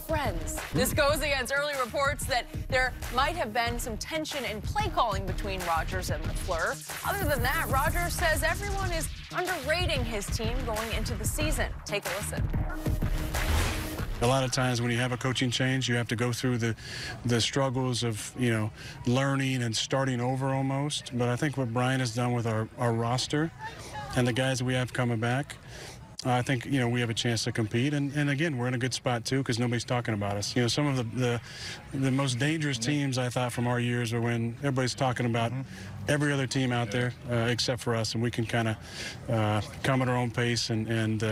friends. This goes against early reports that there might have been some tension in play calling between Rodgers and LaFleur. Other than that, Rodgers says everyone is underrating his team going into the season. Take a listen. A lot of times when you have a coaching change, you have to go through the struggles of, learning and starting over almost. But I think what Brian has done with our roster and the guys that we have coming back, I think, we have a chance to compete. And again, we're in a good spot, too, because nobody's talking about us. Some of the most dangerous teams, I thought, from our years are when everybody's talking about every other team out there except for us, and we can kind of come at our own pace and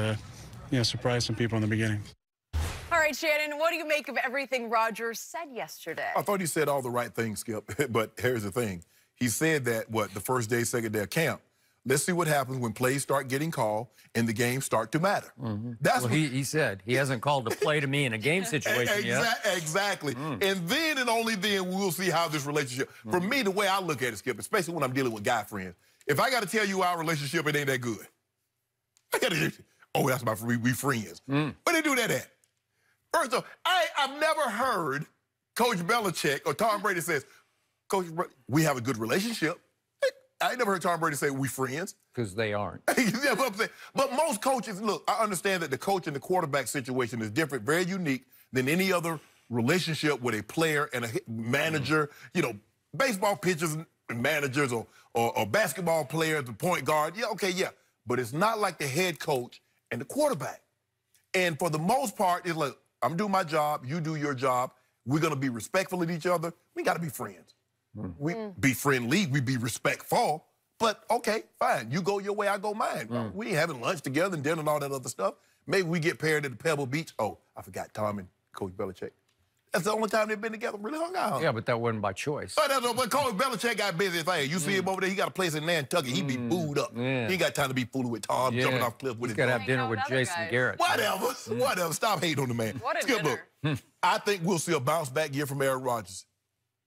surprise some people in the beginning. All right, Shannon, what do you make of everything Rodgers said yesterday? I thought he said all the right things, Skip, but here's the thing. He said that, the first day, second day of camp. Let's see what happens when plays start getting called and the games start to matter. That's what he said. He hasn't called a play to me in a game situation yet. Exactly. And then and only then we'll see how this relationship. For me, the way I look at it, Skip, especially when I'm dealing with guy friends, if I got to tell you our relationship, it ain't that good. I got to, that's my we friends. Where they do that at? First of all, I've never heard Coach Belichick or Tom Brady says, Coach, we have a good relationship. I ain't never heard Tom Brady say we friends. Because they aren't. Yeah, what I'm saying. But most coaches, look, I understand that the coach and the quarterback situation is different, very unique than any other relationship with a player and a manager. Baseball pitchers and managers or basketball players, the point guard. Yeah. But it's not like the head coach and the quarterback. And for the most part, it's like, I'm doing my job, you do your job. We're going to be respectful of each other. We got to be friends. We be friendly, we be respectful, but okay, fine. You go your way, I go mine. We ain't having lunch together and dinner and all that other stuff. Maybe we get paired at the Pebble Beach. Oh, I forgot Tom and Coach Belichick. That's the only time they've been together, really hung out. Yeah, but that wasn't by choice. But Coach Belichick got busy. You see him over there, he got a place in Nantucket. He be booed up. He ain't got time to be fooling with Tom, jumping off cliff with his got to have dinner with Jason Garrett. Whatever. Stop hating on the man. What a dinner. I think we'll see a bounce-back year from Aaron Rodgers.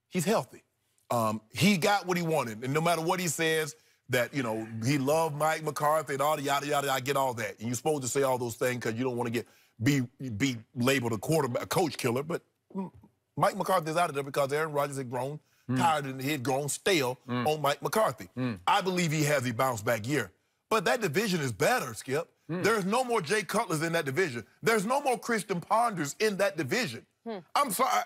He's healthy. He got what he wanted, and no matter what he says, that, he loved Mike McCarthy and all the yada, yada, I get all that. And you're supposed to say all those things because you don't want to be labeled a coach killer, but Mike McCarthy's out of there because Aaron Rodgers had grown tired and he had grown stale on Mike McCarthy. I believe he has a bounce-back year. But that division is better, Skip. There's no more Jay Cutlers in that division. There's no more Christian Ponders in that division. I'm sorry.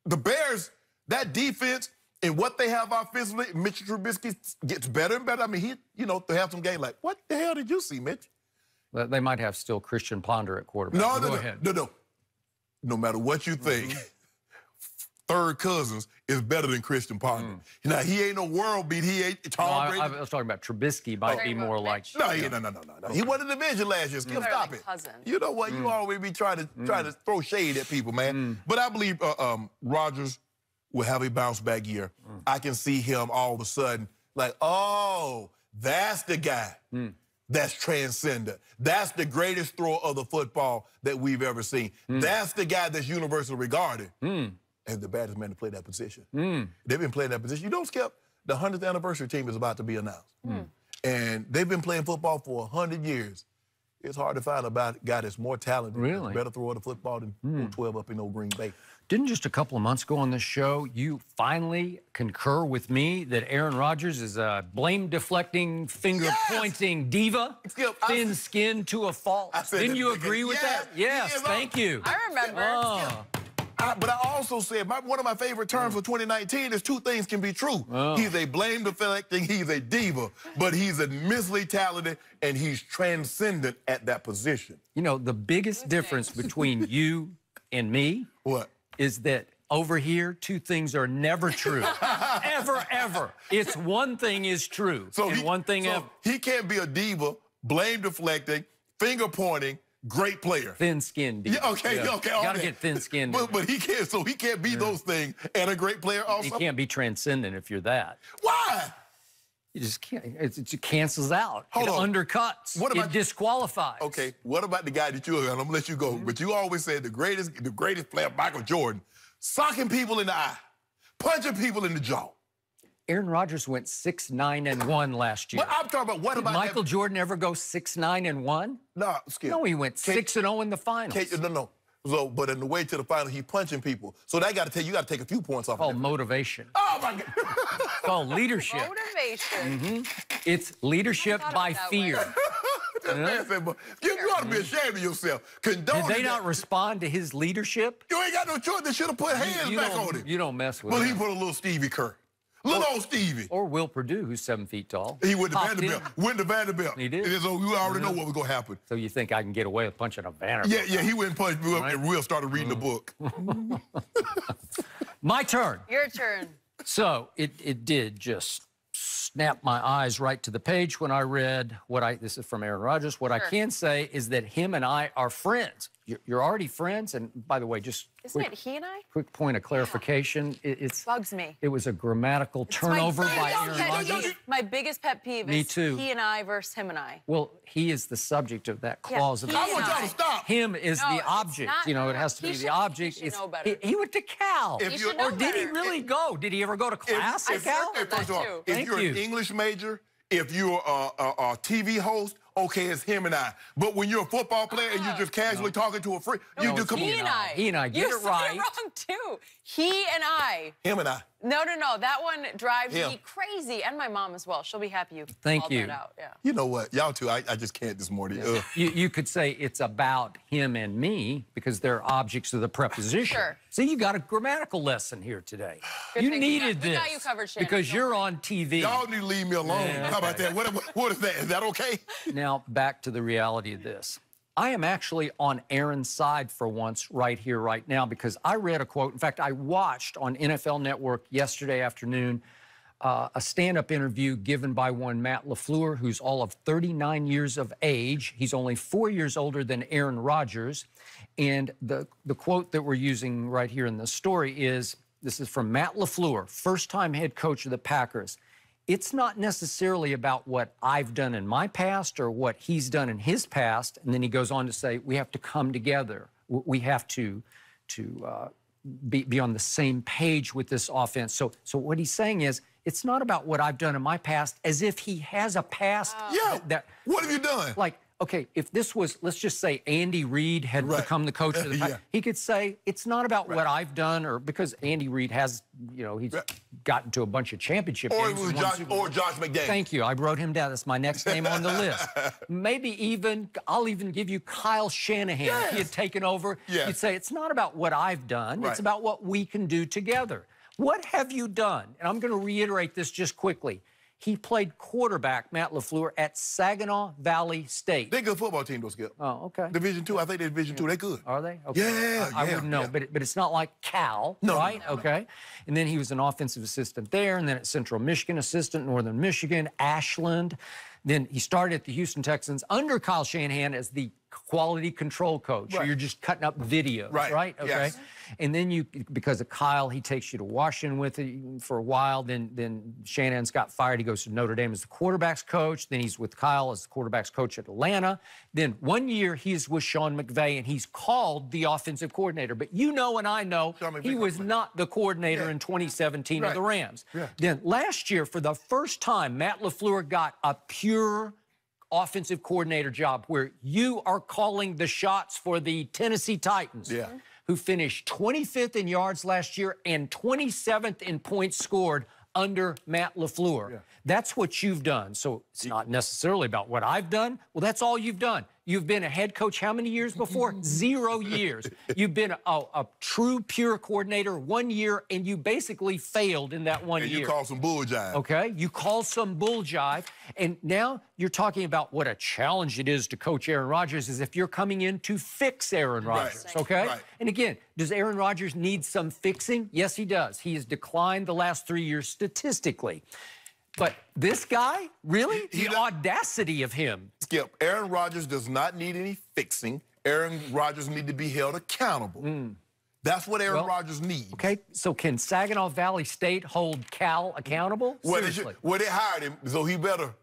The Bears, that defense and what they have offensively, Mitch Trubisky gets better and better. I mean, they have some games like, what the hell did you see, Mitch? They might have still Christian Ponder at quarterback. No. No matter what you think, third cousins is better than Christian Ponder. Now, he ain't no world beat. He ain't Tom Brady. I was talking about Trubisky might be more like... No. He won the division last year. Skip, stop it. Cousin. You know what? You always be trying to throw shade at people, man. But I believe Rodgers will have a bounce-back year. I can see him all of a sudden like, oh, that's the guy that's transcendent. That's the greatest thrower of the football that we've ever seen. That's the guy that's universally regarded as the baddest man to play that position. They've been playing that position. You don't, Skip, the 100th anniversary team is about to be announced. And they've been playing football for 100 years. It's hard to find a guy that's more talented, better thrower of the football than 12 up in old Green Bay. Didn't just a couple of months ago on this show, you finally concur with me that Aaron Rodgers is a blame-deflecting, finger-pointing diva? Thin-skinned to a fault. Didn't you agree with that? Yes, thank you. I remember. But I also said one of my favorite terms for 2019 is two things can be true. He's a blame-deflecting, he's a diva, but he's immensely talented, and he's transcendent at that position. The biggest difference between you and me is that over here, two things are never true. Ever. It's one thing is true, one thing ever. He can't be a diva, blame-deflecting, finger-pointing, great player. Thin-skinned diva. Gotta get thin-skinned. But he can't, so he can't be those things and a great player also? He can't be transcendent if you're that. Why? You just can't. It cancels out. It undercuts. It disqualifies. Okay, what about the guy that you're, and I'm gonna let you go, but you always said the greatest player, Michael Jordan, socking people in the eye, punching people in the jaw. Aaron Rodgers went 6-9-1 last year. But I'm talking about Did Michael Jordan ever go 6-9-1? No, Skip. No, he went 6-0 in the finals. No. So, but in the way to the final, he's punching people. So that got to tell you, got to take a few points off. Called motivation. Oh my God! It's called leadership. Motivation. It's leadership by fear. Man said, but you ought to be ashamed of yourself. Did they not respond to his leadership? You ain't got no choice. They should have put hands back on him. You don't mess with Well, him. he put a little Stevie Kerr. Little old Stevie. Or Will Purdue, who's 7 feet tall. He went to Popped Vanderbilt. in. Went to Vanderbilt. He did. And so you already know what was going to happen. So you think I can get away with punching a Vanderbilt? Yeah, he went and punched Will, and Will started reading the book. My turn. Your turn. So it did just snap my eyes right to the page when I read this is from Aaron Rodgers. What I can say is that him and I are friends. You're already friends. And by the way, just Isn't it he and I? quick point of clarification. It's Bugs me. It was a grammatical turnover by Aaron Rodgers. My biggest pet peeve Me is too. he and I versus him and I. Well, he is the subject of that clause of the I want y'all to stop. Him is No, the it's object. not. You know, it has to He be should- the object. he should know better. He went to Cal. He should know Or did he better. really go? Did he ever go to class at Cal? First of all, too. if Thank you're you. an English major, if you're a TV host, okay, it's him and I. But when you're a football player and you're just casually talking to a friend, you No, do it's come He on. and I. He and I. Get You it said right. it wrong too. He and I. Him and I. No. That one drives Him. me crazy, and my mom as well. She'll be happy you Thank called you. that out. Yeah. You know what? Y'all two, I just can't this morning. Ugh. You could say it's about him and me because they're objects of the preposition. Sure. See, you got a grammatical lesson here today. Good You thing needed we this got you covered, Shannon. because Don't you're worry. on TV. Y'all need to leave me alone. Yeah, How about that? What is that? Is that okay? Now, back to the reality of this. I am actually on Aaron's side for once right here, right now, because I read a quote. In fact, I watched on NFL Network yesterday afternoon a stand-up interview given by one Matt LaFleur, who's all of 39 years of age. He's only 4 years older than Aaron Rodgers. And the quote that we're using right here in the story is, this is from Matt LaFleur, first-time head coach of the Packers. It's not necessarily about what I've done in my past or what he's done in his past. And then he goes on to say, we have to come together. We have to be on the same page with this offense. So what he's saying is, it's not about what I've done in my past, as if he has a past. Yeah. What have you done? Like, okay, if this was, let's just say Andy Reid had become the coach of the Packers, he could say, it's not about what I've done, or because Andy Reid has, you know, he's gotten to a bunch of championship Or games. it was Josh McDaniels. Thank you. I wrote him down. That's my next name on the list. Maybe even, I'll even give you Kyle Shanahan. If he had taken over, you'd say, it's not about what I've done. It's about what we can do together. What have you done? And I'm going to reiterate this just quickly. He played quarterback, Matt LaFleur, at Saginaw Valley State. They're a good football team, though, Skip. Oh, okay. Division II, I think they're Division II. They're good. Are they? Okay. Yeah, I wouldn't know, but it's not like Cal, right? No. Okay. And then he was an offensive assistant there, and then at Central Michigan, assistant, Northern Michigan, Ashland. Then he started at the Houston Texans under Kyle Shanahan as the quality control coach. So you're just cutting up videos, right? Okay. Yes. And then because of Kyle, he takes you to Washington with it for a while. Then Shanahan's got fired. He goes to Notre Dame as the quarterback's coach. Then he's with Kyle as the quarterback's coach at Atlanta. Then 1 year he's with Sean McVay, and he's called the offensive coordinator. But you know and I know he was not the coordinator in 2017 of the Rams. Then last year, for the first time, Matt LaFleur got a pure offensive coordinator job where you are calling the shots for the Tennessee Titans, who finished 25th in yards last year and 27th in points scored under Matt LaFleur. That's what you've done. So it's not necessarily about what I've done. Well, that's all you've done. You've been a head coach how many years before? 0 years. You've been a true, pure coordinator 1 year, and you basically failed in that 1 year. And you called some bull jive. Okay, you called some bull jive, and now you're talking about what a challenge it is to coach Aaron Rodgers as if you're coming in to fix Aaron Rodgers, okay? And again, does Aaron Rodgers need some fixing? Yes, he does. He has declined the last 3 years statistically. But this guy, really? The audacity of him. Skip, Aaron Rodgers does not need any fixing. Aaron Rodgers needs to be held accountable. That's what Aaron Rodgers needs. Okay, so can Saginaw Valley State hold Cal accountable? Seriously. Well, they hired him, so he better.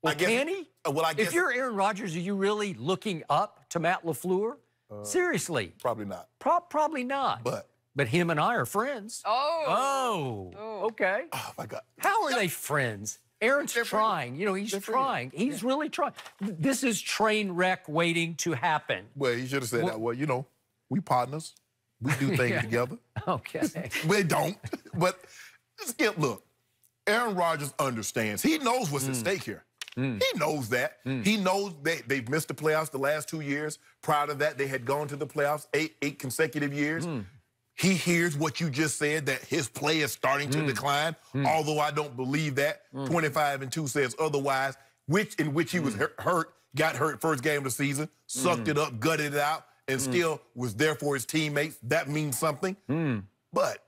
Well, can he? Well, I guess. If you're Aaron Rodgers, are you really looking up to Matt LaFleur? Seriously. Probably not. Probably not. But him and I are friends. Oh, okay. Oh, my God. How are they friends? Aaron's trying. You know, he's trying. He's really trying. This is train wreck waiting to happen. Well, he should have said that. Well, you know. We partners. We do things together. Okay. We don't. But, Skip, look, Aaron Rodgers understands. He knows what's at stake here. He knows that. He knows they've missed the playoffs the last 2 years. Prior to that, they had gone to the playoffs eight consecutive years. He hears what you just said, that his play is starting to decline, although I don't believe that. 25-2 says otherwise, in which he was hurt, got hurt first game of the season, sucked it up, gutted it out, and still was there for his teammates. That means something. But,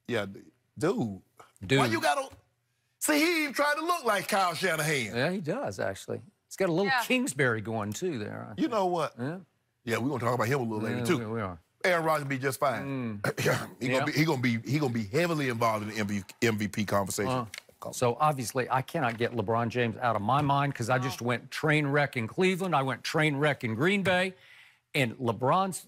yeah, dude, why you got to... See, he even tried to look like Kyle Shanahan. Yeah, he does, actually. He's got a little Kingsbury going, too, there. You know what? Yeah, we're going to talk about him a little later, too. We are. Aaron Rodgers will be just fine. He's gonna be heavily involved in the MVP conversation. So obviously, I cannot get LeBron James out of my mind because I just went train wreck in Cleveland. I went train wreck in Green Bay. And LeBron's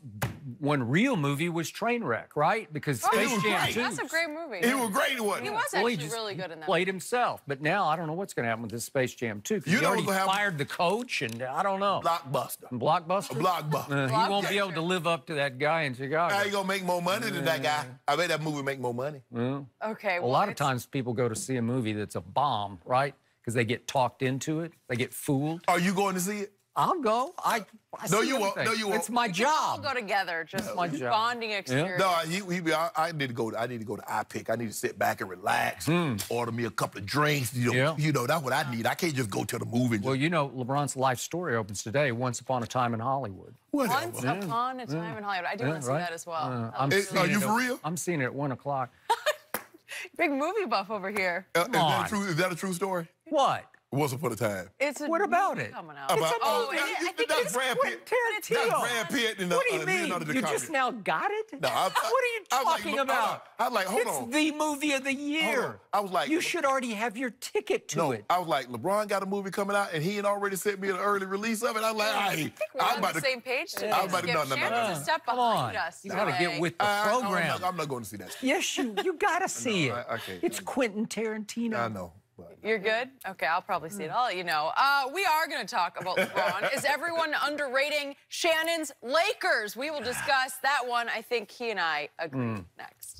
one real movie was Trainwreck, right? Because Space Jam 2. That's a great movie. He was great, wasn't he? He was actually really good in that. Played himself, but now I don't know what's going to happen with this Space Jam 2. Because he already fired the coach, and I don't know. Blockbuster. Blockbuster? A blockbuster. He won't be able to live up to that guy in Chicago. How you gonna make more money than that guy? I bet that movie make more money. Okay. Well, a lot of times people go to see a movie that's a bomb, right? Because they get talked into it. They get fooled. Are you going to see it? I'll go. I No, you won't. No, you won't. It's my job. We'll go together. Just my job. bonding experience. No, I need to go to iPick. I need to sit back and relax. Order me a couple of drinks. You know, that's what I need. I can't just go to the movie. Well, you know, LeBron's life story opens today. Once upon a time in Hollywood. Whatever. Once upon a time in Hollywood. I do want to see that as well. Are you for real? I'm seeing it at 1 o'clock. Big movie buff over here. Is that a true story? What? Once upon a time. What about it? Coming out. I think that's Brad Pitt. Tarantino. That's Brad Pitt and what do you mean? You just now got it? No, what are you talking about? I was like, hold on. It's the movie of the year. I was like, you should already have your ticket to it. I was like, LeBron got a movie coming out, and he had already sent me an early release of it. I was like, I think we're on the same page today. I was about to Shannon's a step behind us. You got to get with the program. I'm not going to see that. Yes, you got to see it. It's Quentin Tarantino. I know. You're good? Okay, I'll probably see it. I'll let you know. We are going to talk about LeBron. Is everyone underrating Shannon's Lakers? We will discuss that one. I think he and I agree next.